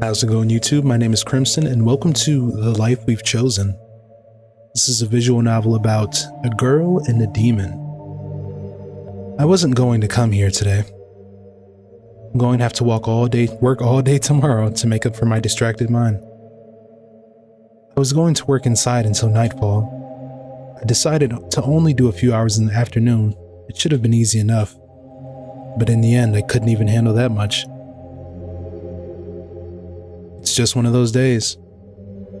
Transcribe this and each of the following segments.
How's it going, YouTube? My name is Crimson, and welcome to The Life We've Chosen. This is a visual novel about a girl and a demon. I wasn't going to come here today. I'm going to have to work all day tomorrow to make up for my distracted mind. I was going to work inside until nightfall. I decided to only do a few hours in the afternoon. It should have been easy enough. But in the end, I couldn't even handle that much. It's just one of those days.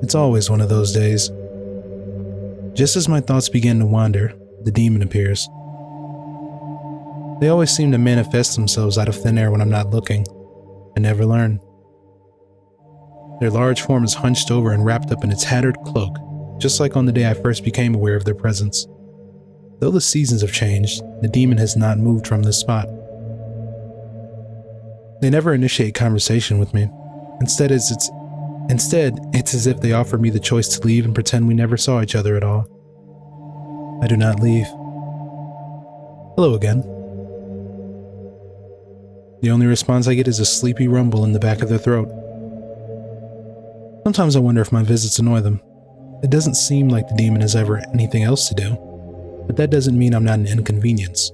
It's always one of those days. Just as my thoughts begin to wander, the demon appears. They always seem to manifest themselves out of thin air when I'm not looking. I never learn. Their large form is hunched over and wrapped up in a tattered cloak, just like on the day I first became aware of their presence. Though the seasons have changed, the demon has not moved from this spot. They never initiate conversation with me. Instead, it's as if they offer me the choice to leave and pretend we never saw each other at all. I do not leave. Hello again. The only response I get is a sleepy rumble in the back of their throat. Sometimes I wonder if my visits annoy them. It doesn't seem like the demon has ever anything else to do, but that doesn't mean I'm not an inconvenience.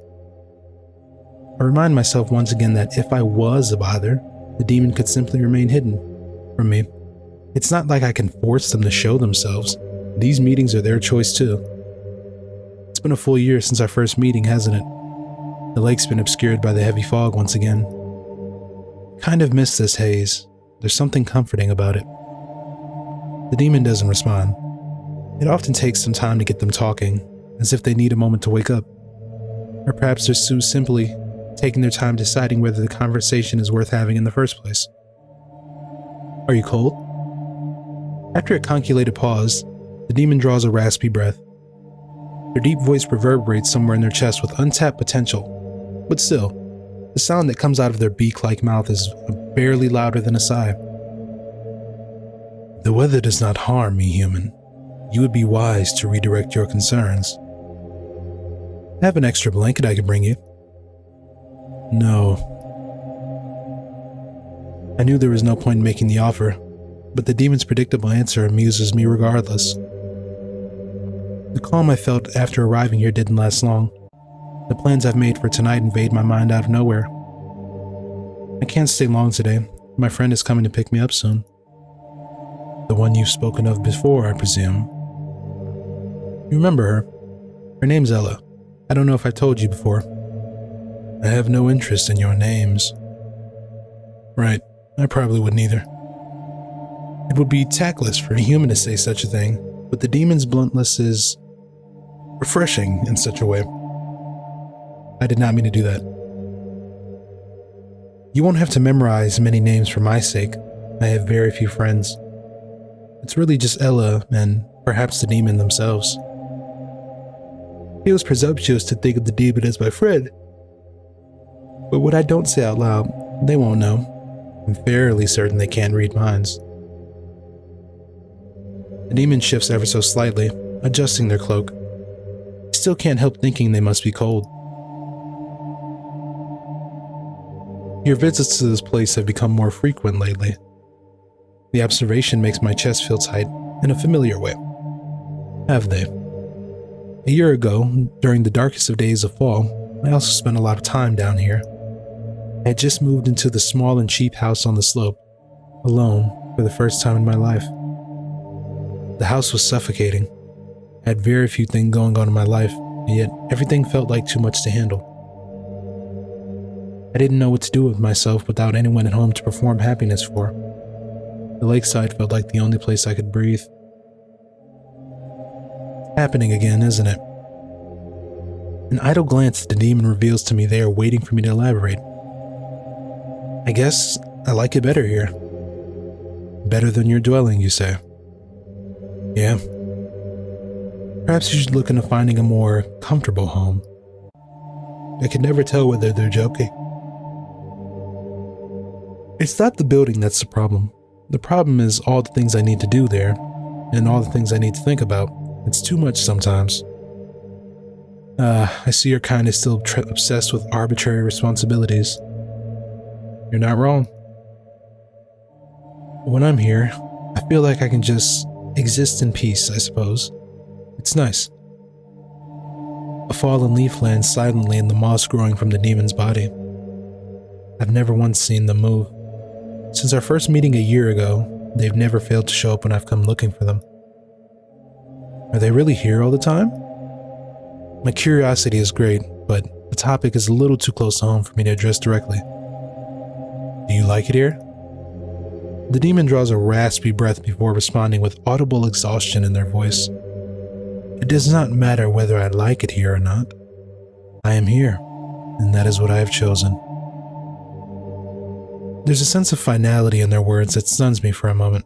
I remind myself once again that if I was a bother, the demon could simply remain hidden from me. It's not like I can force them to show themselves. These meetings are their choice too. It's been a full year since our first meeting, hasn't it? The lake's been obscured by the heavy fog once again. Kind of miss this haze. There's something comforting about it. The demon doesn't respond. It often takes some time to get them talking, as if they need a moment to wake up. Or perhaps they're simply taking their time deciding whether the conversation is worth having in the first place. Are you cold? After a calculated pause, the demon draws a raspy breath. Their deep voice reverberates somewhere in their chest with untapped potential. But still, the sound that comes out of their beak-like mouth is barely louder than a sigh. The weather does not harm me, human. You would be wise to redirect your concerns. I have an extra blanket I could bring you. No. I knew there was no point in making the offer, but the demon's predictable answer amuses me regardless. The calm I felt after arriving here didn't last long. The plans I've made for tonight invade my mind out of nowhere. I can't stay long today. My friend is coming to pick me up soon. The one you've spoken of before, I presume. You remember her? Her name's Ella. I don't know if I've told you before. I have no interest in your names. Right, I probably wouldn't either. It would be tactless for a human to say such a thing, but the demon's bluntness is refreshing in such a way. I did not mean to do that. You won't have to memorize many names for my sake. I have very few friends. It's really just Ella and perhaps the demon themselves. It feels presumptuous to think of the demon as my friend. But what I don't say out loud, they won't know. I'm fairly certain they can't read minds. The demon shifts ever so slightly, adjusting their cloak. I still can't help thinking they must be cold. Your visits to this place have become more frequent lately. The observation makes my chest feel tight in a familiar way. Have they? A year ago, during the darkest of days of fall, I also spent a lot of time down here. I had just moved into the small and cheap house on the slope, alone for the first time in my life. The house was suffocating. I had very few things going on in my life, and yet everything felt like too much to handle. I didn't know what to do with myself without anyone at home to perform happiness for. The lakeside felt like the only place I could breathe. It's happening again, isn't it? An idle glance at the demon reveals to me they are waiting for me to elaborate. I guess I like it better here. Better than your dwelling, you say? Yeah. Perhaps you should look into finding a more comfortable home. I can never tell whether they're joking. It's not the building that's the problem. The problem is all the things I need to do there, and all the things I need to think about. It's too much sometimes. I see you're kind of still obsessed with arbitrary responsibilities. You're not wrong. When I'm here, I feel like I can just exist in peace, I suppose. It's nice. A fallen leaf lands silently in the moss growing from the demon's body. I've never once seen them move. Since our first meeting a year ago, they've never failed to show up when I've come looking for them. Are they really here all the time? My curiosity is great, but the topic is a little too close to home for me to address directly. Do you like it here? The demon draws a raspy breath before responding with audible exhaustion in their voice. It does not matter whether I like it here or not. I am here, and that is what I have chosen. There's a sense of finality in their words that stuns me for a moment.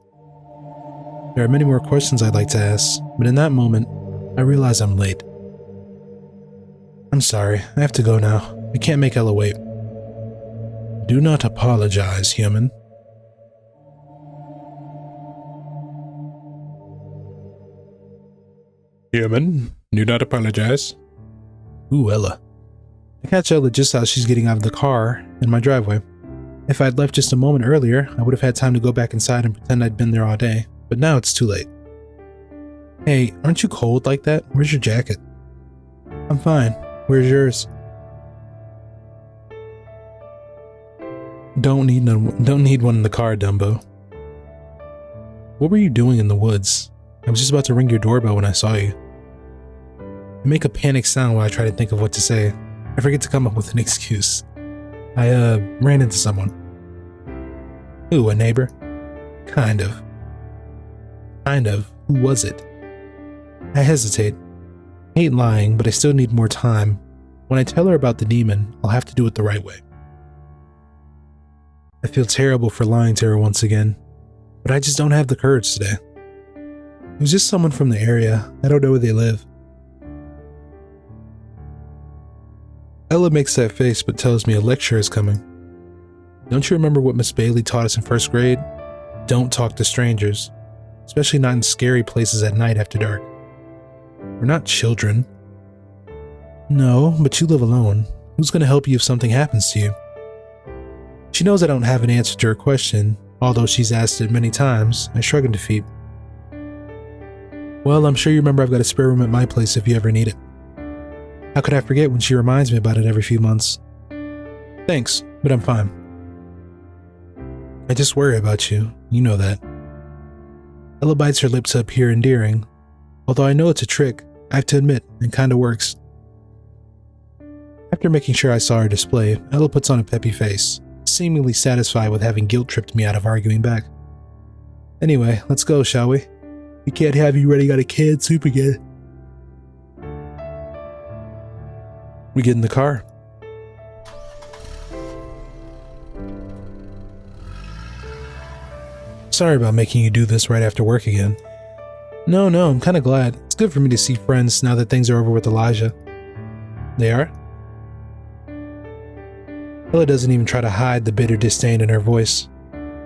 There are many more questions I'd like to ask, but in that moment, I realize I'm late. I'm sorry, I have to go now. I can't make Ella wait. Do not apologize, human. Human, do not apologize. Ooh, Ella. I catch Ella just as she's getting out of the car in my driveway. If I'd left just a moment earlier, I would have had time to go back inside and pretend I'd been there all day, but now it's too late. Hey, aren't you cold like that? Where's your jacket? I'm fine. Where's yours? Don't need one in the car, Dumbo. What were you doing in the woods? I was just about to ring your doorbell when I saw you. I make a panicked sound while I try to think of what to say. I forget to come up with an excuse. I ran into someone. Who, a neighbor? Kind of. Who was it? I hesitate. I hate lying, but I still need more time. When I tell her about the demon, I'll have to do it the right way. I feel terrible for lying to her once again, but I just don't have the courage today. It was just someone from the area. I don't know where they live. Ella makes that face but tells me a lecture is coming. Don't you remember what Miss Bailey taught us in first grade? Don't talk to strangers, especially not in scary places at night after dark. We're not children. No, but you live alone. Who's going to help you if something happens to you? She knows I don't have an answer to her question, although she's asked it many times. I shrug in defeat. Well, I'm sure you remember I've got a spare room at my place if you ever need it. How could I forget when she reminds me about it every few months? Thanks, but I'm fine. I just worry about you. You know that. Ella bites her lip to appear endearing. Although I know it's a trick, I have to admit, it kinda works. After making sure I saw her display, Ella puts on a peppy face, seemingly satisfied with having guilt-tripped me out of arguing back. Anyway, let's go, shall we? We can't have you running out of canned soup again. We get in the car. Sorry about making you do this right after work again. No, I'm kinda glad. It's good for me to see friends now that things are over with Elijah. They are? Ella doesn't even try to hide the bitter disdain in her voice.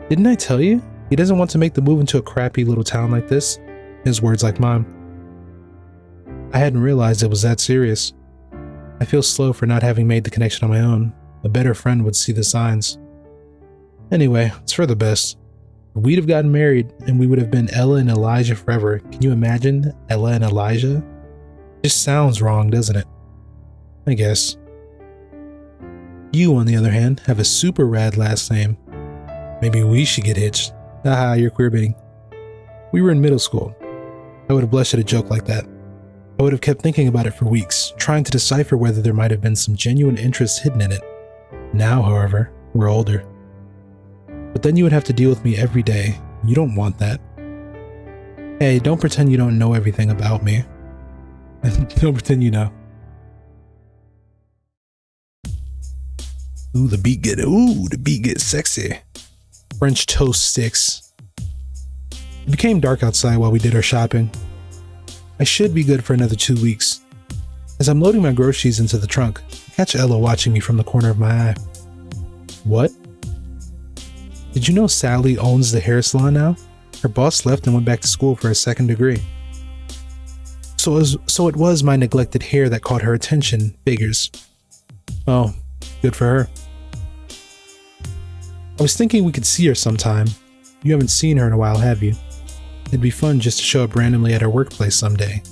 Didn't I tell you? He doesn't want to make the move into a crappy little town like this. His words like mine. I hadn't realized it was that serious. I feel slow for not having made the connection on my own. A better friend would see the signs. Anyway, it's for the best. We'd have gotten married and we would have been Ella and Elijah forever. Can you imagine Ella and Elijah? Just sounds wrong, doesn't it? I guess. You, on the other hand, have a super rad last name. Maybe we should get hitched. Haha, you're queerbaiting. We were in middle school. I would have blushed at a joke like that. I would have kept thinking about it for weeks, trying to decipher whether there might have been some genuine interest hidden in it. Now, however, we're older. But then you would have to deal with me every day. You don't want that. Hey, don't pretend you don't know everything about me. Don't pretend you know. The beat gets sexy. French toast sticks. It became dark outside while we did our shopping. I should be good for another 2 weeks. As I'm loading my groceries into the trunk, I catch Ella watching me from the corner of my eye. What? Did you know Sally owns the hair salon now? Her boss left and went back to school for a second degree. So it was my neglected hair that caught her attention, figures. Oh, good for her. I was thinking we could see her sometime. You haven't seen her in a while, have you? It'd be fun just to show up randomly at her workplace someday.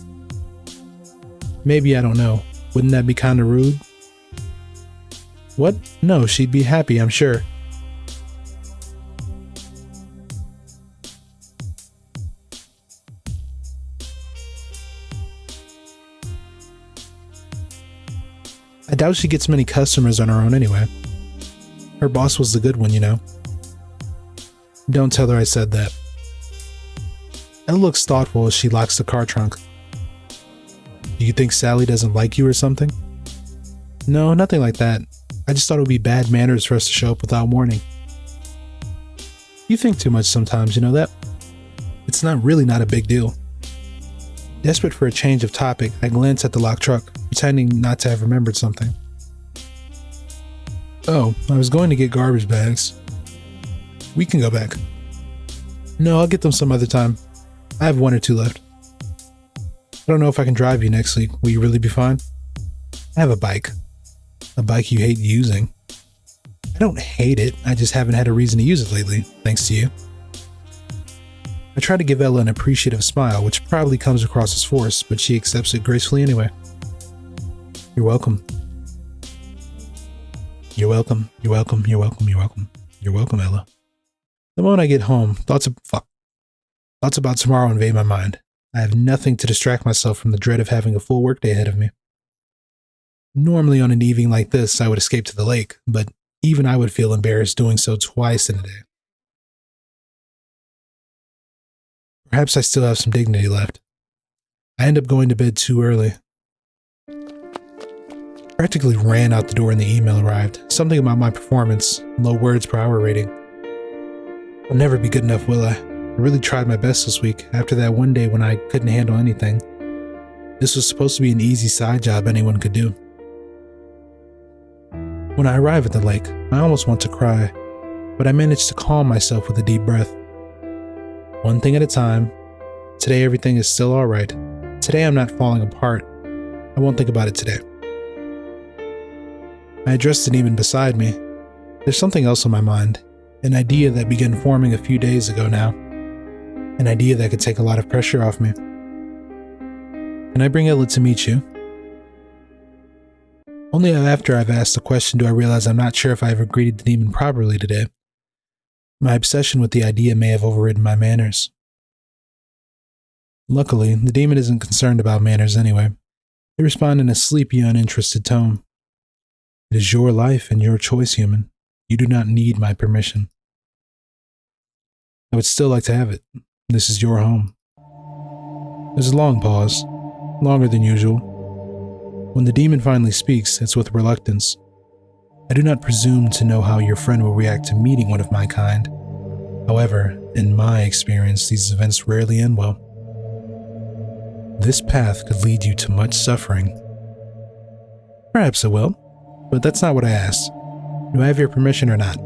Maybe, I don't know. Wouldn't that be kinda rude? What? No, she'd be happy, I'm sure. I doubt she gets many customers on her own anyway. Her boss was the good one, you know. Don't tell her I said that. Ella looks thoughtful as she locks the car trunk. Do you think Sally doesn't like you or something? No, nothing like that. I just thought it would be bad manners for us to show up without warning. You think too much sometimes, you know that? It's not a big deal. Desperate for a change of topic, I glance at the locked truck, pretending not to have remembered something. Oh, I was going to get garbage bags. We can go back. No, I'll get them some other time. I have 1 or 2 left. I don't know if I can drive you next week. Will you really be fine? I have a bike. A bike you hate using. I don't hate it, I just haven't had a reason to use it lately, thanks to you. I try to give Ella an appreciative smile, which probably comes across as forced, but she accepts it gracefully anyway. You're welcome. You're welcome, you're welcome, you're welcome, you're welcome. You're welcome, Ella. The moment I get home, thoughts about tomorrow invade my mind. I have nothing to distract myself from the dread of having a full workday ahead of me. Normally on an evening like this, I would escape to the lake, but even I would feel embarrassed doing so twice in a day. Perhaps I still have some dignity left. I end up going to bed too early. Practically ran out the door when the email arrived. Something about my performance, low words per hour rating. I'll never be good enough, will I? I really tried my best this week, after that one day when I couldn't handle anything. This was supposed to be an easy side job anyone could do. When I arrive at the lake, I almost want to cry, but I manage to calm myself with a deep breath. One thing at a time. Today everything is still alright. Today I'm not falling apart. I won't think about it today. I address the demon beside me. There's something else on my mind. An idea that began forming a few days ago now. An idea that could take a lot of pressure off me. Can I bring Ella to meet you? Only after I've asked the question do I realize I'm not sure if I ever greeted the demon properly today. My obsession with the idea may have overridden my manners. Luckily, the demon isn't concerned about manners anyway. They respond in a sleepy, uninterested tone. It is your life and your choice, human. You do not need my permission. I would still like to have it. This is your home. There's a long pause, longer than usual. When the demon finally speaks, it's with reluctance. I do not presume to know how your friend will react to meeting one of my kind. However, in my experience, these events rarely end well. This path could lead you to much suffering. Perhaps it will, but that's not what I asked. Do I have your permission or not?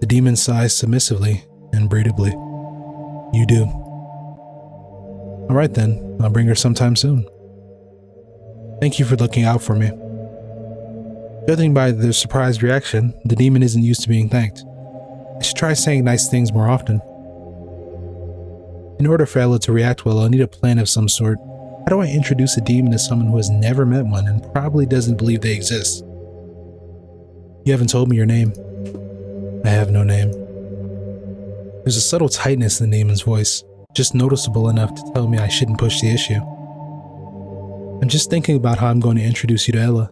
The demon sighs submissively and breathedly. You do. All right then, I'll bring her sometime soon. Thank you for looking out for me. Judging by their surprised reaction, the demon isn't used to being thanked. I should try saying nice things more often. In order for Ella to react well, I'll need a plan of some sort. How do I introduce a demon to someone who has never met one and probably doesn't believe they exist? You haven't told me your name. I have no name. There's a subtle tightness in the demon's voice, just noticeable enough to tell me I shouldn't push the issue. I'm just thinking about how I'm going to introduce you to Ella.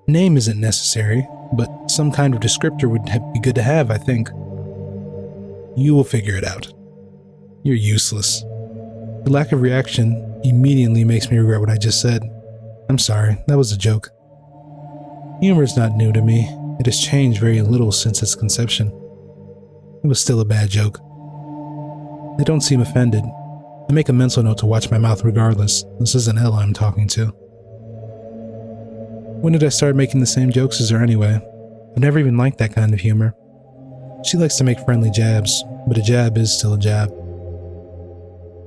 Name isn't necessary, but some kind of descriptor would be good to have, I think. You will figure it out. You're useless. The lack of reaction immediately makes me regret what I just said. I'm sorry, that was a joke. Humor is not new to me. It has changed very little since its conception. It was still a bad joke. They don't seem offended. I make a mental note to watch my mouth regardless. This isn't Ella I'm talking to. When did I start making the same jokes as her anyway? I've never even liked that kind of humor. She likes to make friendly jabs, but a jab is still a jab.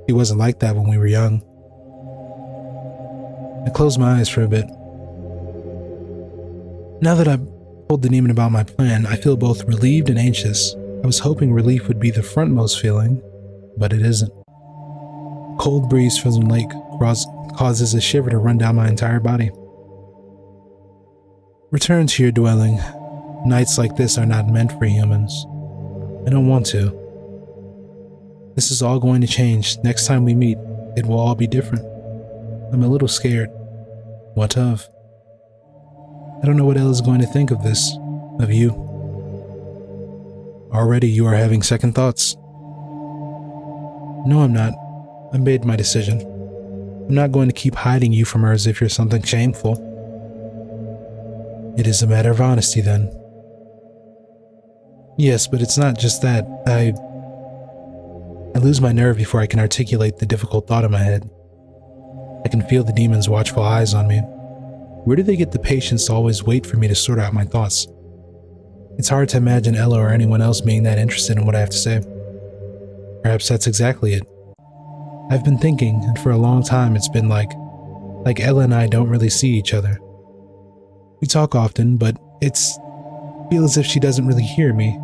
He wasn't like that when we were young. I closed my eyes for a bit. Now that I've told the demon about my plan, I feel both relieved and anxious. I was hoping relief would be the frontmost feeling, but it isn't. Cold breeze from the lake causes a shiver to run down my entire body. Return to your dwelling. Nights like this are not meant for humans. I don't want to. This is all going to change. Next time we meet, it will all be different. I'm a little scared. What of? I don't know what Elle is going to think of this, of you. Already you are having second thoughts. No, I'm not. I made my decision. I'm not going to keep hiding you from her as if you're something shameful. It is a matter of honesty then. Yes, but it's not just that. I lose my nerve before I can articulate the difficult thought in my head. I can feel the demon's watchful eyes on me. Where do they get the patience to always wait for me to sort out my thoughts? It's hard to imagine Ella or anyone else being that interested in what I have to say. Perhaps that's exactly it. I've been thinking, and for a long time it's been like Ella and I don't really see each other. We talk often, but I feel as if she doesn't really hear me.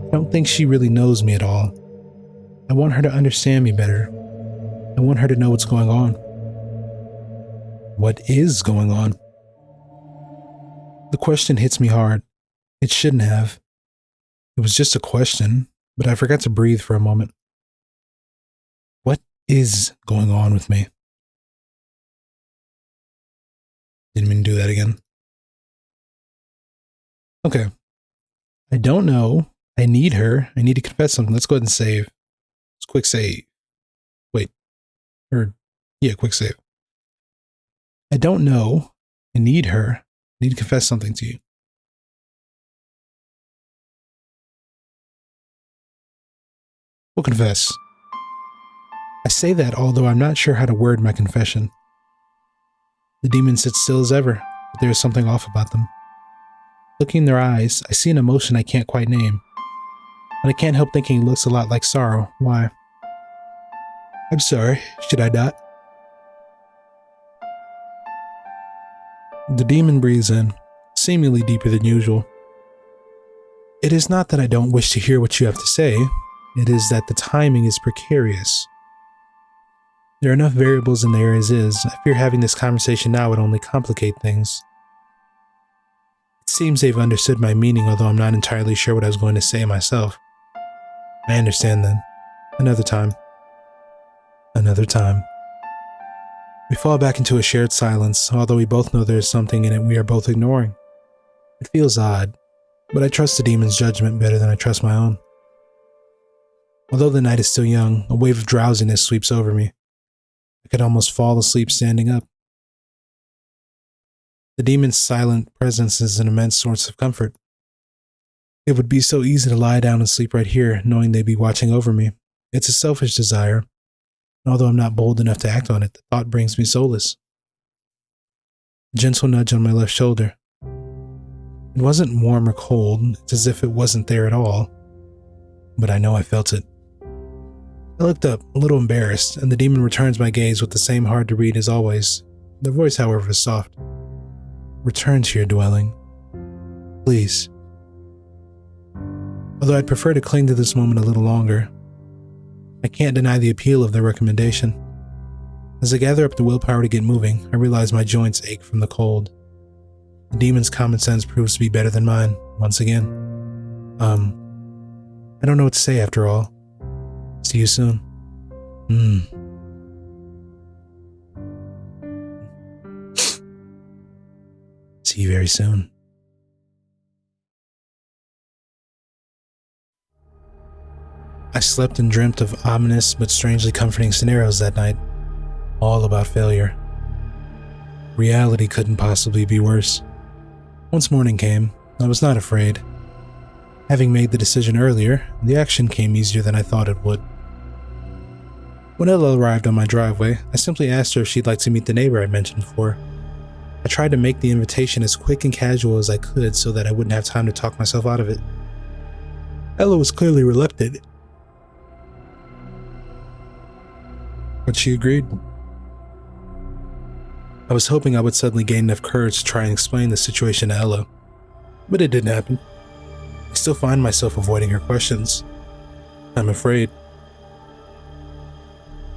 I don't think she really knows me at all. I want her to understand me better. I want her to know what's going on. What is going on? The question hits me hard. It shouldn't have. It was just a question, but I forgot to breathe for a moment. What is going on with me? Didn't mean to do that again. Okay. I don't know. I need her. I need to confess something. Let's go ahead and save. Let's quick save. Quick save. I don't know. I need her. I need to confess something to you. We'll confess. I say that although I'm not sure how to word my confession. The demon sits still as ever, but there is something off about them. Looking in their eyes, I see an emotion I can't quite name. But I can't help thinking it looks a lot like sorrow. Why? I'm sorry. Should I not? The demon breathes in, seemingly deeper than usual. It is not that I don't wish to hear what you have to say. It is that the timing is precarious. There are enough variables in there as is. I fear having this conversation now would only complicate things. It seems they've understood my meaning, although I'm not entirely sure what I was going to say myself. I understand then. Another time. Another time. We fall back into a shared silence, although we both know there is something in it we are both ignoring. It feels odd, but I trust the demon's judgment better than I trust my own. Although the night is still young, a wave of drowsiness sweeps over me. I could almost fall asleep standing up. The demon's silent presence is an immense source of comfort. It would be so easy to lie down and sleep right here, knowing they'd be watching over me. It's a selfish desire. Although I'm not bold enough to act on it, the thought brings me solace. A gentle nudge on my left shoulder. It wasn't warm or cold, it's as if it wasn't there at all. But I know I felt it. I looked up, a little embarrassed, and the demon returns my gaze with the same hard to read as always. Their voice, however, is soft. Return to your dwelling. Please. Although I'd prefer to cling to this moment a little longer, I can't deny the appeal of their recommendation. As I gather up the willpower to get moving, I realize my joints ache from the cold. The demon's common sense proves to be better than mine, once again. I don't know what to say after all. See you soon. See you very soon. I slept and dreamt of ominous but strangely comforting scenarios that night, all about failure. Reality couldn't possibly be worse. Once morning came, I was not afraid. Having made the decision earlier, the action came easier than I thought it would. When Ella arrived on my driveway, I simply asked her if she'd like to meet the neighbor I'd mentioned before. I tried to make the invitation as quick and casual as I could so that I wouldn't have time to talk myself out of it. Ella was clearly reluctant, but she agreed. I was hoping I would suddenly gain enough courage to try and explain the situation to Ella, but it didn't happen. I still find myself avoiding her questions. I'm afraid.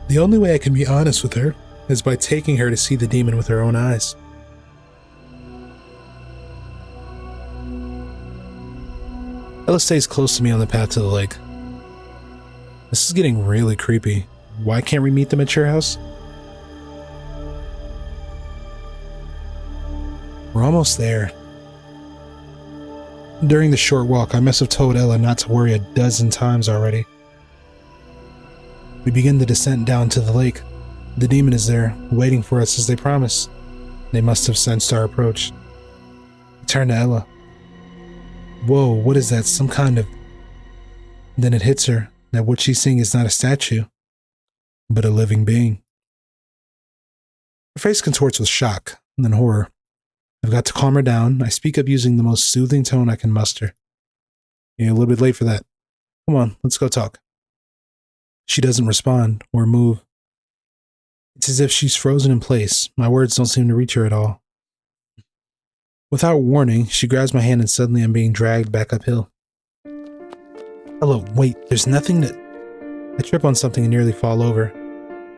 The only way I can be honest with her is by taking her to see the demon with her own eyes. Ella stays close to me on the path to the lake. This is getting really creepy. Why can't we meet them at your house? We're almost there. During the short walk, I must have told Ella not to worry a dozen times already. We begin the descent down to the lake. The demon is there, waiting for us as they promised. They must have sensed our approach. I turn to Ella. Whoa, what is that? Some kind of... Then it hits her that what she's seeing is not a statue, but a living being. Her face contorts with shock and then horror. I've got to calm her down. I speak up using the most soothing tone I can muster. You're a little bit late for that. Come on, let's go talk. She doesn't respond or move. It's as if she's frozen in place. My words don't seem to reach her at all. Without warning, she grabs my hand and suddenly I'm being dragged back uphill. Hello, wait, there's nothing that... I trip on something and nearly fall over,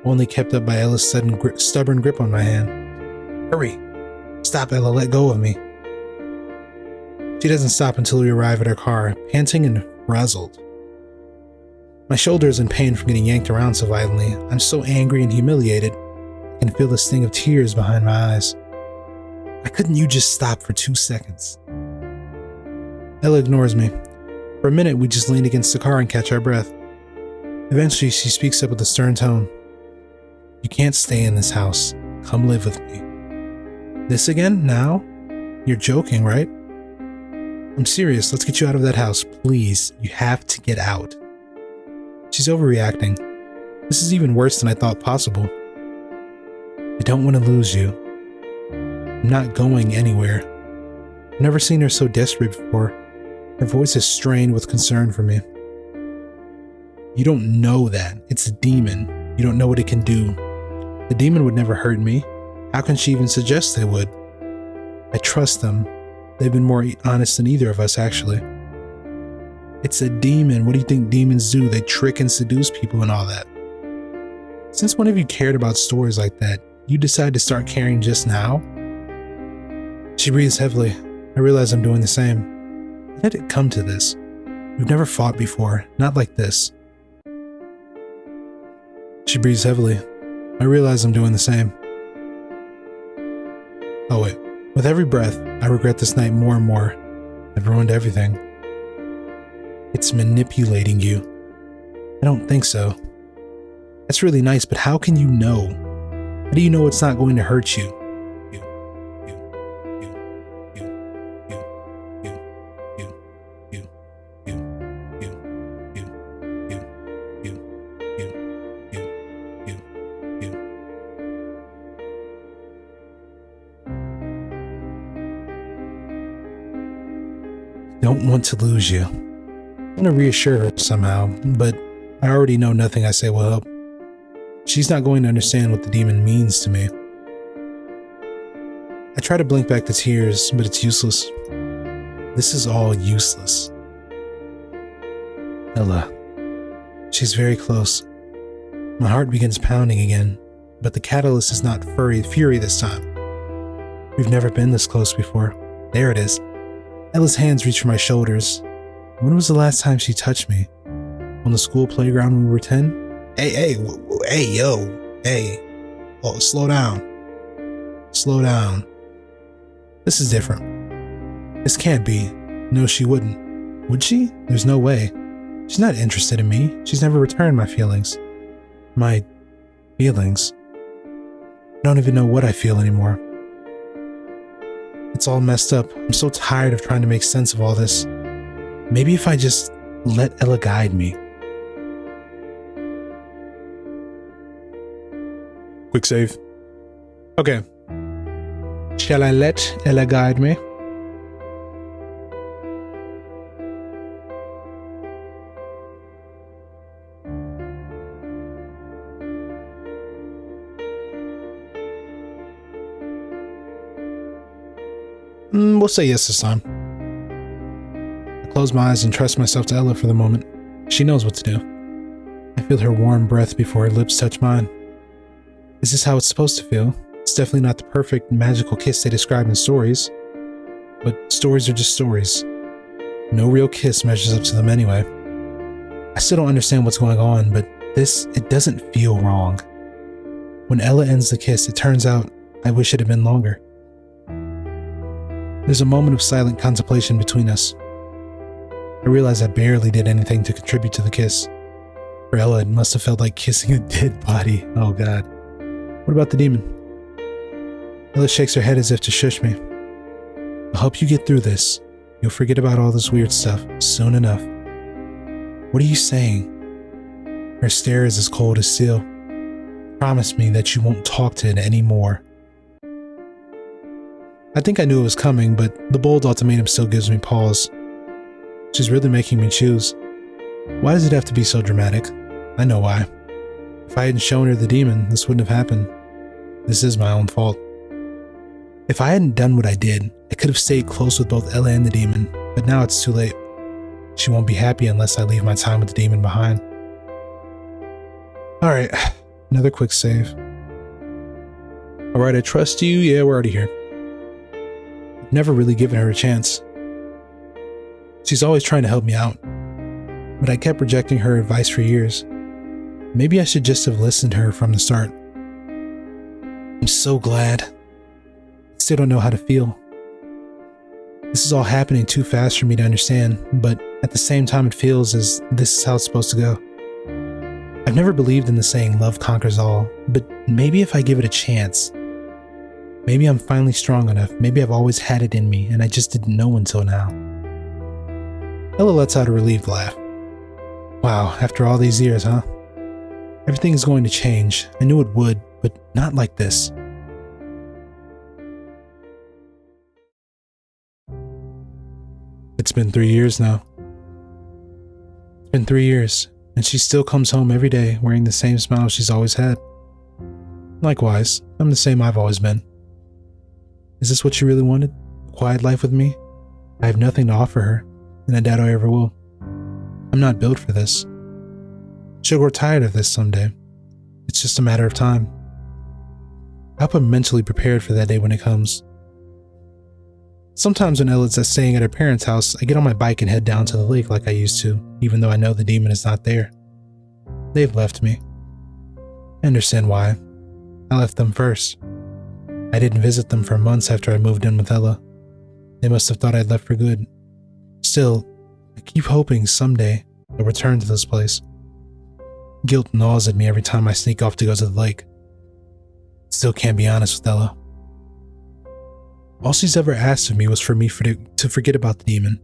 only kept up by Ella's sudden stubborn grip on my hand. Hurry! Stop, Ella, let go of me. She doesn't stop until we arrive at our car, panting and frazzled. My shoulder is in pain from getting yanked around so violently. I'm so angry and humiliated. I can feel the sting of tears behind my eyes. Why couldn't you just stop for 2 seconds? Ella ignores me. For a minute, we just lean against the car and catch our breath. Eventually, she speaks up with a stern tone. You can't stay in this house. Come live with me. This again? Now? You're joking, right? I'm serious. Let's get you out of that house. Please. You have to get out. She's overreacting. This is even worse than I thought possible. I don't want to lose you. I'm not going anywhere. I've never seen her so desperate before. Her voice is strained with concern for me. You don't know that. It's a demon. You don't know what it can do. The demon would never hurt me. How can she even suggest they would? I trust them. They've been more honest than either of us, actually. It's a demon. What do you think demons do? They trick and seduce people and all that. Since when have you cared about stories like that? You decide to start caring just now? She breathes heavily. I realize I'm doing the same. How did it come to this? We've never fought before, not like this. She breathes heavily. I realize I'm doing the same. Oh wait, with every breath, I regret this night more and more. I've ruined everything. It's manipulating you. I don't think so. That's really nice, but how can you know? How do you know it's not going to hurt you? Don't want to lose you. I want to reassure her somehow, but I already know nothing I say will help. She's not going to understand what the demon means to me. I try to blink back the tears, but it's useless. This is all useless. Ella. She's very close. My heart begins pounding again, but the catalyst is not fury this time. We've never been this close before. There it is. Ella's hands reach for my shoulders. When was the last time she touched me? On the school playground when we were 10? Hey, yo, hey. Oh, slow down. Slow down. This is different. This can't be. No, she wouldn't. Would she? There's no way. She's not interested in me. She's never returned my feelings. My feelings. I don't even know what I feel anymore. It's all messed up. I'm so tired of trying to make sense of all this. Maybe if I just let Ella guide me. Quick save. Okay. Shall I let Ella guide me? We'll say yes this time. I Close my eyes and trust myself to Ella for the moment. She knows what to do. I feel her warm breath before her lips touch mine. Is this how it's supposed to feel? It's definitely not the perfect, magical kiss they describe in stories. But stories are just stories. No real kiss measures up to them anyway. I still don't understand what's going on, but it doesn't feel wrong. When Ella ends the kiss, it turns out I wish it had been longer. There's a moment of silent contemplation between us. I realize I barely did anything to contribute to the kiss. For Ella, it must have felt like kissing a dead body. Oh God. What about the demon? Ella shakes her head as if to shush me. I'll help you get through this. You'll forget about all this weird stuff soon enough. What are you saying? Her stare is as cold as steel. Promise me that you won't talk to it anymore. I think I knew it was coming, but the bold ultimatum still gives me pause. She's really making me choose. Why does it have to be so dramatic? I know why. If I hadn't shown her the demon, this wouldn't have happened. This is my own fault. If I hadn't done what I did, I could have stayed close with both Ella and the demon, but now it's too late. She won't be happy unless I leave my time with the demon behind. Alright, another quick save. Alright, I trust you. Yeah, we're already here. I've never really given her a chance. She's always trying to help me out, but I kept rejecting her advice for years. Maybe I should just have listened to her from the start. I'm so glad. I still don't know how to feel. This is all happening too fast for me to understand, but at the same time it feels as this is how it's supposed to go. I've never believed in the saying love conquers all, but maybe if I give it a chance. Maybe I'm finally strong enough, maybe I've always had it in me and I just didn't know until now. Ella lets out a relieved laugh. Wow, after all these years, huh? Everything is going to change. I knew it would, but not like this. It's been 3 years now. It's been 3 years, and she still comes home every day wearing the same smile she's always had. Likewise, I'm the same I've always been. Is this what she really wanted? A quiet life with me? I have nothing to offer her, and I doubt I ever will. I'm not built for this. She'll grow tired of this someday. It's just a matter of time. I hope I'm mentally prepared for that day when it comes. Sometimes when Ella's staying at her parents' house, I get on my bike and head down to the lake like I used to, even though I know the demon is not there. They've left me. I understand why. I left them first. I didn't visit them for months after I moved in with Ella. They must have thought I'd left for good. Still, I keep hoping someday I'll return to this place. Guilt gnaws at me every time I sneak off to go to the lake. Still can't be honest with Ella. All she's ever asked of me was for me to forget about the demon,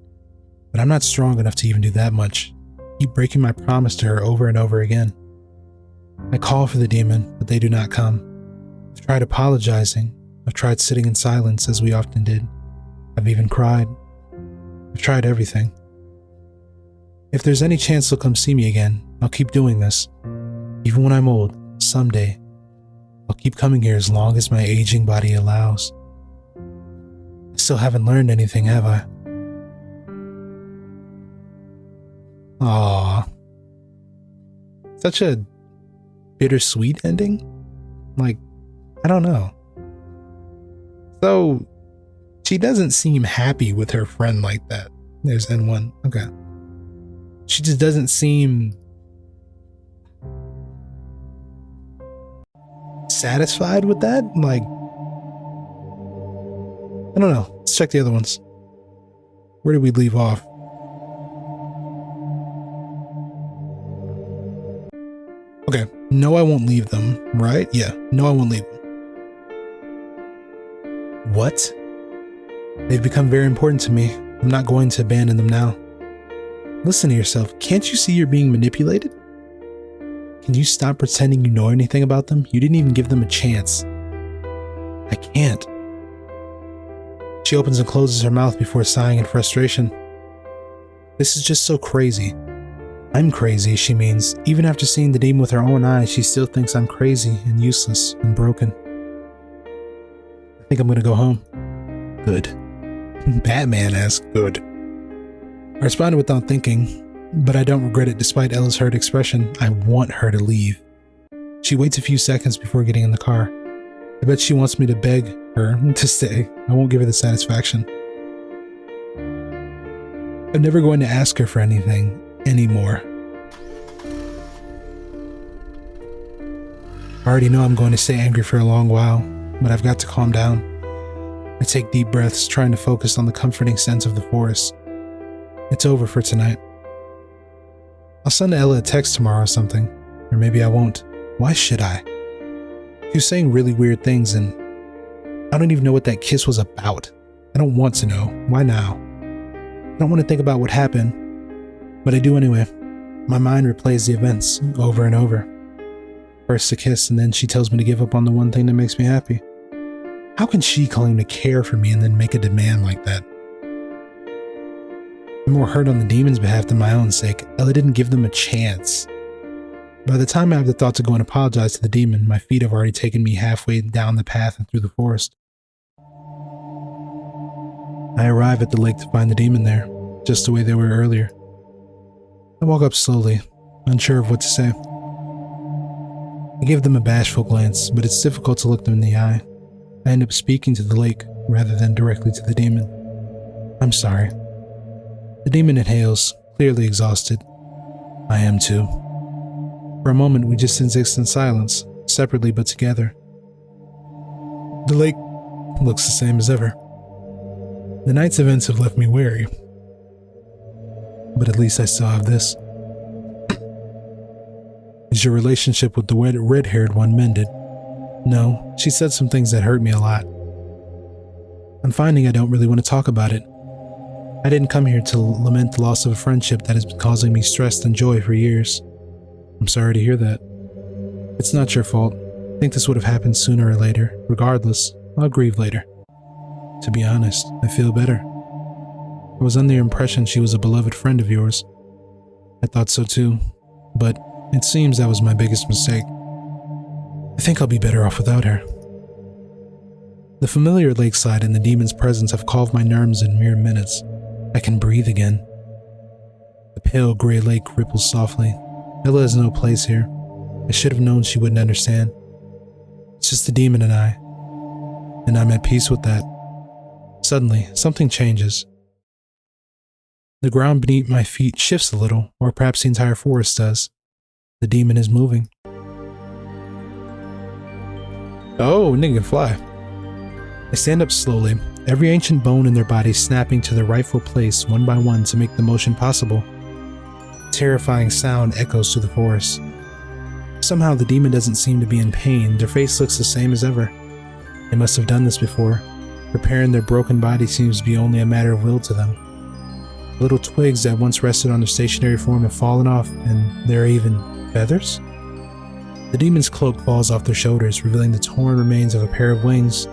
but I'm not strong enough to even do that much. I keep breaking my promise to her over and over again. I call for the demon, but they do not come. I've tried apologizing. I've tried sitting in silence, as we often did. I've even cried. I've tried everything. If there's any chance they'll come see me again, I'll keep doing this. Even when I'm old, someday, I'll keep coming here as long as my aging body allows. I still haven't learned anything, have I? Aww. Such a bittersweet ending? Like, I don't know. So, she doesn't seem happy with her friend like that. There's N1. Okay. She just doesn't seem satisfied with that. Like, I don't know. Let's check the other ones. Where did we leave off? Okay. No, I won't leave them, right? Yeah. No, I won't leave them. What? They've become very important to me. I'm not going to abandon them now. Listen to yourself. Can't you see you're being manipulated? Can you stop pretending you know anything about them? You didn't even give them a chance. I can't. She opens and closes her mouth before sighing in frustration. This is just so crazy. I'm crazy, she means. Even after seeing the demon with her own eyes, she still thinks I'm crazy and useless and broken. I think I'm gonna go home. Good. Batman-esque good. I responded without thinking, but I don't regret it despite Ella's hurt expression. I want her to leave. She waits a few seconds before getting in the car. I bet she wants me to beg her to stay. I won't give her the satisfaction. I'm never going to ask her for anything anymore. I already know I'm going to stay angry for a long while, but I've got to calm down. I take deep breaths, trying to focus on the comforting sense of the forest. It's over for tonight. I'll send Ella a text tomorrow or something, or maybe I won't. Why should I? She was saying really weird things, and I don't even know what that kiss was about. I don't want to know. Why now? I don't want to think about what happened, but I do anyway. My mind replays the events over and over. First a kiss, and then she tells me to give up on the one thing that makes me happy. How can she claim to care for me and then make a demand like that? I'm more hurt on the demon's behalf than my own sake. Ella didn't give them a chance. By the time I have the thought to go and apologize to the demon, my feet have already taken me halfway down the path and through the forest. I arrive at the lake to find the demon there, just the way they were earlier. I walk up slowly, unsure of what to say. I give them a bashful glance, but it's difficult to look them in the eye. I end up speaking to the lake rather than directly to the demon. I'm sorry. The demon inhales, clearly exhausted. I am too. For a moment, we just exist in silence, separately but together. The lake looks the same as ever. The night's events have left me weary, but at least I still have this. Is your relationship with the red-haired one mended? No, she said some things that hurt me a lot. I'm finding I don't really want to talk about it. I didn't come here to lament the loss of a friendship that has been causing me stress and joy for years. I'm sorry to hear that. It's not your fault. I think this would have happened sooner or later. Regardless, I'll grieve later. To be honest, I feel better. I was under the impression she was a beloved friend of yours. I thought so too, but it seems that was my biggest mistake. I think I'll be better off without her. The familiar lakeside and the demon's presence have calmed my nerves in mere minutes. I can breathe again. The pale gray lake ripples softly. Ella has no place here. I should have known she wouldn't understand. It's just the demon and I, and I'm at peace with that. Suddenly, something changes. The ground beneath my feet shifts a little, or perhaps the entire forest does. The demon is moving. Oh, nigga can fly. I stand up slowly, every ancient bone in their body snapping to their rightful place one by one to make the motion possible. Terrifying sound echoes through the forest. Somehow the demon doesn't seem to be in pain. Their face looks the same as ever. They must have done this before. Repairing their broken body seems to be only a matter of will to them. The little twigs that once rested on their stationary form have fallen off, and there are even feathers? The demon's cloak falls off their shoulders, revealing the torn remains of a pair of wings.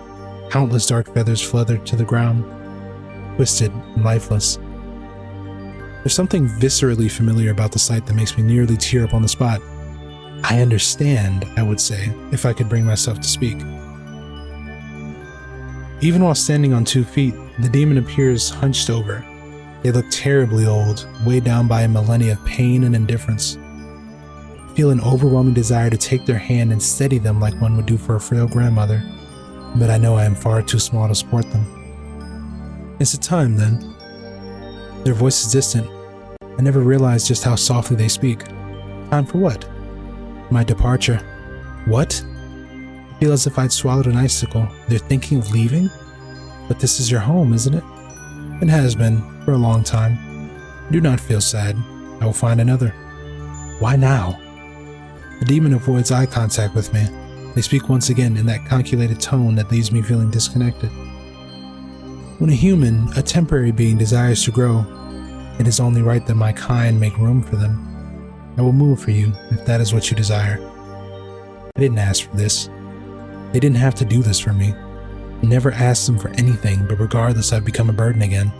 Countless dark feathers flutter to the ground, twisted and lifeless. There's something viscerally familiar about the sight that makes me nearly tear up on the spot. I understand, I would say, if I could bring myself to speak. Even while standing on 2 feet, the demon appears hunched over. They look terribly old, weighed down by a millennia of pain and indifference. I feel an overwhelming desire to take their hand and steady them like one would do for a frail grandmother, but I know I am far too small to support them. Is it time, then? Their voice is distant. I never realized just how softly they speak. Time for what? My departure. What? I feel as if I'd swallowed an icicle. They're thinking of leaving? But this is your home, isn't it? It has been, for a long time. Do not feel sad. I will find another. Why now? The demon avoids eye contact with me. They speak once again in that calculated tone that leaves me feeling disconnected. When a human, a temporary being, desires to grow, it is only right that my kind make room for them. I will move for you, if that is what you desire. I didn't ask for this. They didn't have to do this for me. I never asked them for anything, but regardless, I've become a burden again.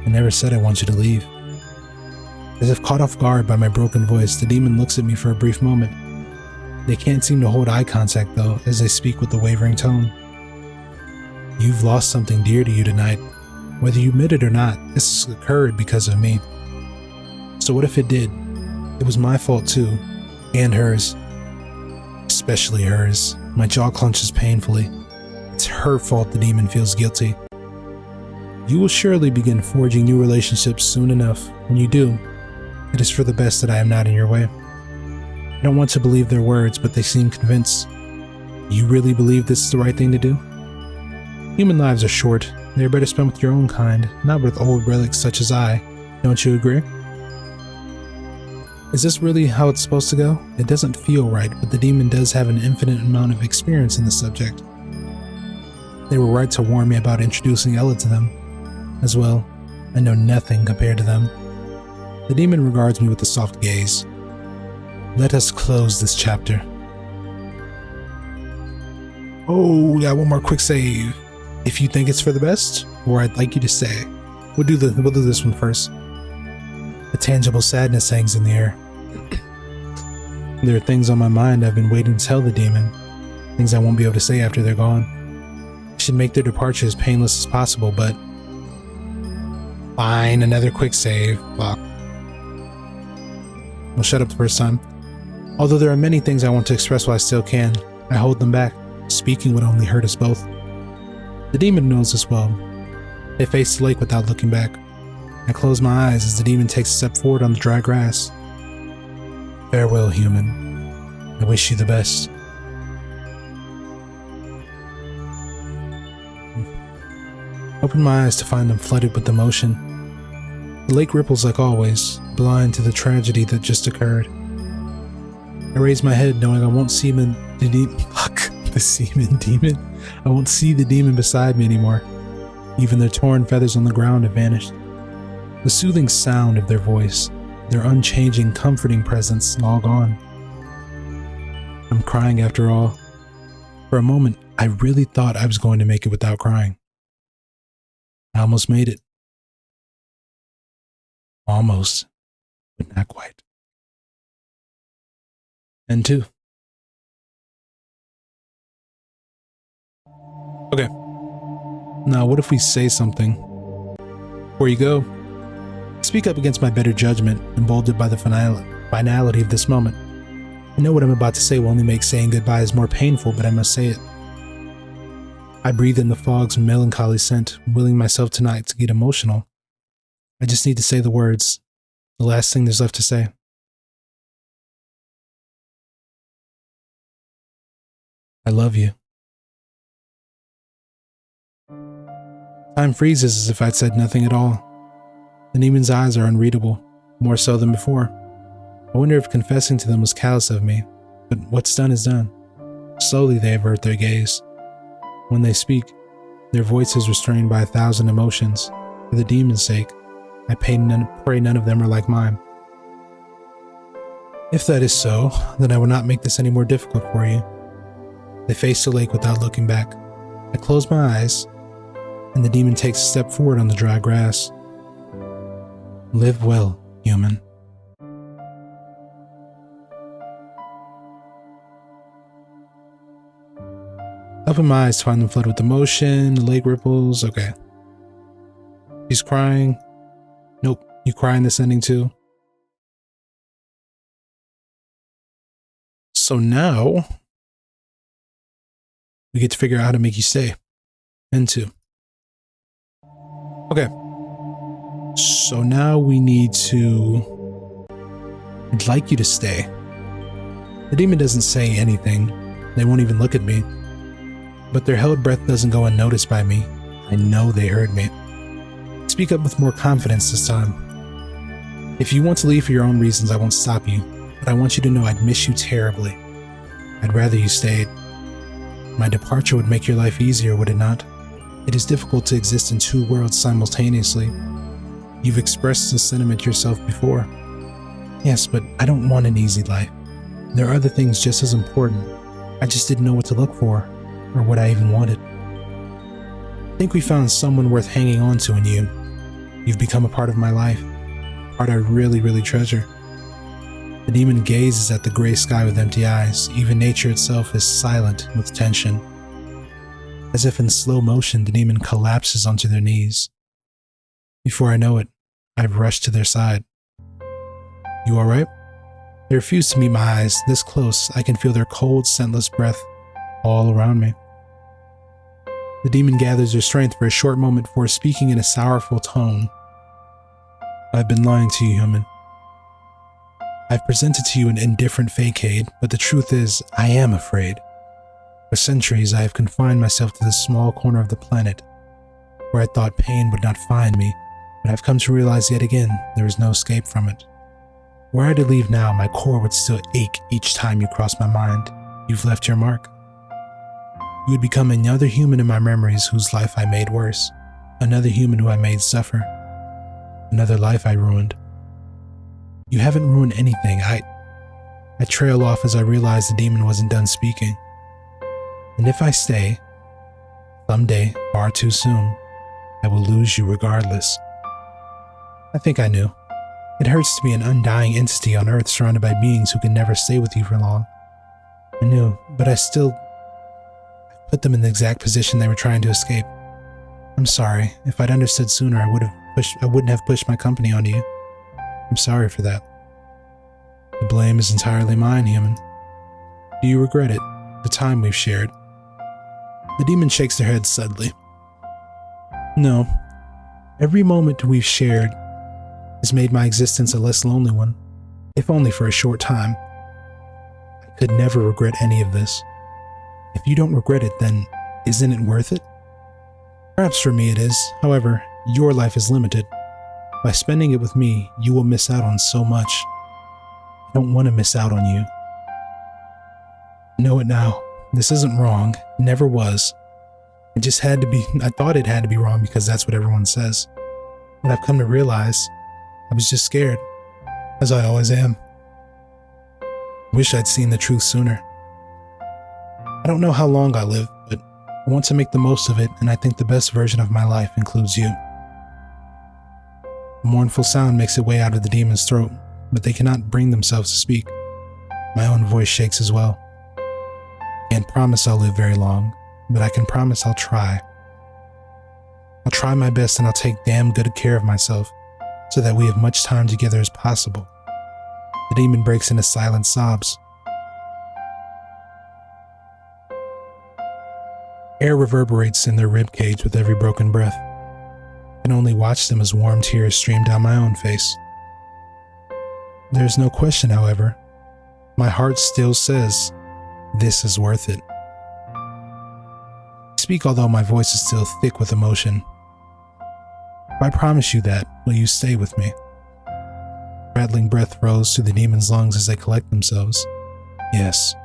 I never said I want you to leave. As if caught off guard by my broken voice, the demon looks at me for a brief moment. They can't seem to hold eye contact, though, as they speak with a wavering tone. You've lost something dear to you tonight. Whether you admit it or not, this has occurred because of me. So what if it did? It was my fault too, and hers. Especially hers. My jaw clenches painfully. It's her fault the demon feels guilty. You will surely begin forging new relationships soon enough. When you do, it is for the best that I am not in your way. I don't want to believe their words, but they seem convinced. You really believe this is the right thing to do? Human lives are short. They are better spent with your own kind, not with old relics such as I. Don't you agree? Is this really how it's supposed to go? It doesn't feel right, but the demon does have an infinite amount of experience in the subject. They were right to warn me about introducing Ella to them. As well, I know nothing compared to them. The demon regards me with a soft gaze. Let us close this chapter. Oh, we got one more quick save. If you think it's for the best, or I'd like you to stay. We'll do this one first. A tangible sadness hangs in the air. There are things on my mind I've been waiting to tell the demon. Things I won't be able to say after they're gone. I should make their departure as painless as possible, but... Fine, another quick save. Fuck. We'll shut up the first time. Although there are many things I want to express while I still can, I hold them back. Speaking would only hurt us both. The demon knows this well. They face the lake without looking back. I close my eyes as the demon takes a step forward on the dry grass. Farewell, human. I wish you the best. Open my eyes to find them flooded with emotion. The lake ripples like always, blind to the tragedy that just occurred. I raise my head knowing I won't see the demon. I won't see the demon beside me anymore. Even their torn feathers on the ground have vanished. The soothing sound of their voice, their unchanging, comforting presence, all gone. I'm crying after all. For a moment, I really thought I was going to make it without crying. I almost made it. Almost, but not quite. And two. Okay. Now, what if we say something? Before you go, speak up against my better judgment, emboldened by the finality of this moment. I know what I'm about to say will only make saying goodbyes more painful, but I must say it. I breathe in the fog's melancholy scent, willing myself tonight to get emotional. I just need to say the words, the last thing there's left to say. I love you. Time freezes as if I'd said nothing at all. The demon's eyes are unreadable, more so than before. I wonder if confessing to them was callous of me, but what's done is done. Slowly they avert their gaze. When they speak, their voice is restrained by 1,000 emotions. For the demon's sake, I pray none of them are like mine. If that is so, then I will not make this any more difficult for you. They face the lake without looking back. I close my eyes, and the demon takes a step forward on the dry grass. Live well, human. Open my eyes to find them flooded with emotion. The lake ripples. Okay. She's crying. Nope. You cry in this ending too. So now we get to figure out how to make you stay. End two. Okay. So now we need to... I'd like you to stay. The demon doesn't say anything. They won't even look at me. But their held breath doesn't go unnoticed by me. I know they heard me. Speak up with more confidence this time. If you want to leave for your own reasons, I won't stop you. But I want you to know I'd miss you terribly. I'd rather you stayed. My departure would make your life easier, would it not? It is difficult to exist in two worlds simultaneously. You've expressed this sentiment yourself before. Yes, but I don't want an easy life. There are other things just as important. I just didn't know what to look for, or what I even wanted. I think we found someone worth hanging on to in you. You've become a part of my life, a part I really, really treasure. The demon gazes at the gray sky with empty eyes. Even nature itself is silent with tension. As if in slow motion, the demon collapses onto their knees. Before I know it, I've rushed to their side. You alright? They refuse to meet my eyes. This close, I can feel their cold, scentless breath all around me. The demon gathers her strength for a short moment before speaking in a sorrowful tone. I've been lying to you, human. I've presented to you an indifferent facade, but the truth is, I am afraid. For centuries, I have confined myself to this small corner of the planet, where I thought pain would not find me, but I've come to realize yet again there is no escape from it. Were I to leave now, my core would still ache each time you cross my mind. You've left your mark. You would become another human in my memories whose life I made worse, another human who I made suffer, another life I ruined. You haven't ruined anything. I trail off as I realize the demon wasn't done speaking. And if I stay, someday, far too soon, I will lose you regardless. I think I knew. It hurts to be an undying entity on Earth surrounded by beings who can never stay with you for long. I knew, but I put them in the exact position they were trying to escape. I'm sorry. If I'd understood sooner, I wouldn't have pushed my company onto you. I'm sorry for that. The blame is entirely mine, human. Do you regret it? The time we've shared? The demon shakes their head suddenly. No. Every moment we've shared has made my existence a less lonely one, if only for a short time. I could never regret any of this. If you don't regret it, then isn't it worth it? Perhaps for me it is. However, your life is limited. By spending it with me, you will miss out on so much. I don't want to miss out on you. Know it now. This isn't wrong. It never was. It just had to be. I thought it had to be wrong because that's what everyone says. But I've come to realize I was just scared, as I always am. Wish I'd seen the truth sooner. I don't know how long I live, but I want to make the most of it, and I think the best version of my life includes you. A mournful sound makes its way out of the demon's throat, but they cannot bring themselves to speak. My own voice shakes as well. Can't promise I'll live very long, but I can promise I'll try. I'll try my best and I'll take damn good care of myself so that we have much time together as possible. The demon breaks into silent sobs. Air reverberates in their ribcage with every broken breath. I can only watch them as warm tears stream down my own face. There is no question, however. My heart still says, this is worth it. I speak although my voice is still thick with emotion. If I promise you that, will you stay with me? Rattling breath rose through the demon's lungs as they collect themselves. Yes,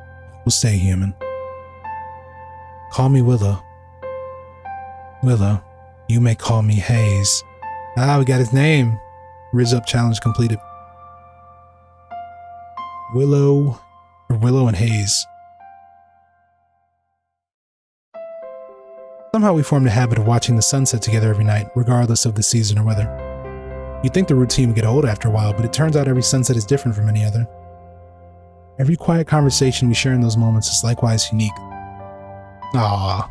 we'll stay human. Call me Willow. Willow, you may call me Hayes. Ah, we got his name. Riz Up challenge completed. Willow and Hayes. Somehow we formed a habit of watching the sunset together every night, regardless of the season or weather. You'd think the routine would get old after a while, but it turns out every sunset is different from any other. Every quiet conversation we share in those moments is likewise unique. Ah.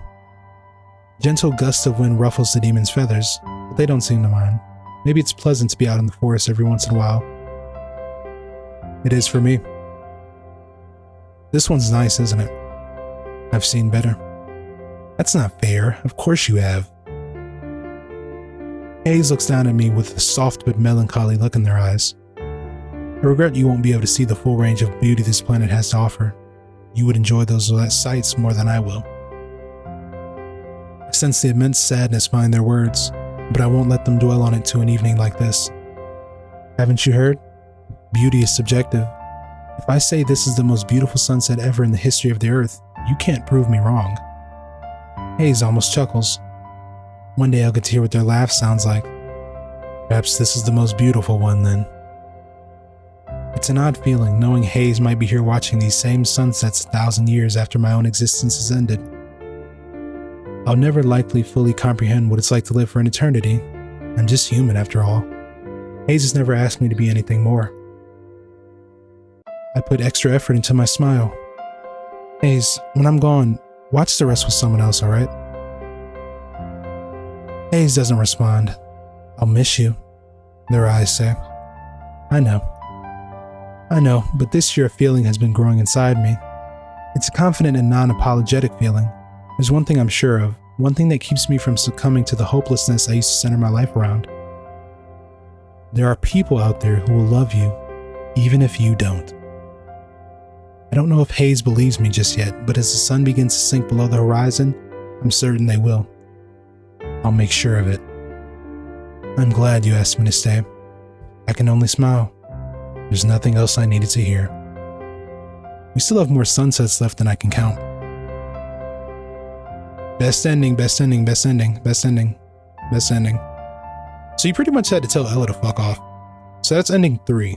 Gentle gust of wind ruffles the demon's feathers, but they don't seem to mind. Maybe it's pleasant to be out in the forest every once in a while. It is for me. This one's nice, isn't it? I've seen better. That's not fair. Of course you have. Hayes looks down at me with a soft but melancholy look in their eyes. I regret you won't be able to see the full range of beauty this planet has to offer. You would enjoy those sights more than I will. I sense the immense sadness behind their words, but I won't let them dwell on it to an evening like this. Haven't you heard? Beauty is subjective. If I say this is the most beautiful sunset ever in the history of the Earth, you can't prove me wrong. Hayes almost chuckles. One day I'll get to hear what their laugh sounds like. Perhaps this is the most beautiful one then. It's an odd feeling knowing Hayes might be here watching these same sunsets 1,000 years after my own existence has ended. I'll never likely fully comprehend what it's like to live for an eternity. I'm just human after all. Hayes has never asked me to be anything more. I put extra effort into my smile. Hayes, when I'm gone, watch the rest with someone else, alright? Hayes doesn't respond. I'll miss you, their eyes say. I know, but this year a feeling has been growing inside me. It's a confident and non-apologetic feeling. There's one thing I'm sure of, one thing that keeps me from succumbing to the hopelessness I used to center my life around. There are people out there who will love you, even if you don't. I don't know if Hayes believes me just yet, but as the sun begins to sink below the horizon, I'm certain they will. I'll make sure of it. I'm glad you asked me to stay. I can only smile. There's nothing else I needed to hear. We still have more sunsets left than I can count. Best ending, best ending, best ending, best ending, best ending. So you pretty much had to tell Ella to fuck off. So that's ending 3.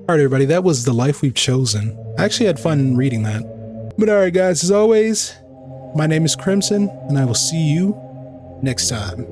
Alright everybody, that was The Life We've Chosen. I actually had fun reading that. But alright guys, as always, my name is Crimson, and I will see you next time.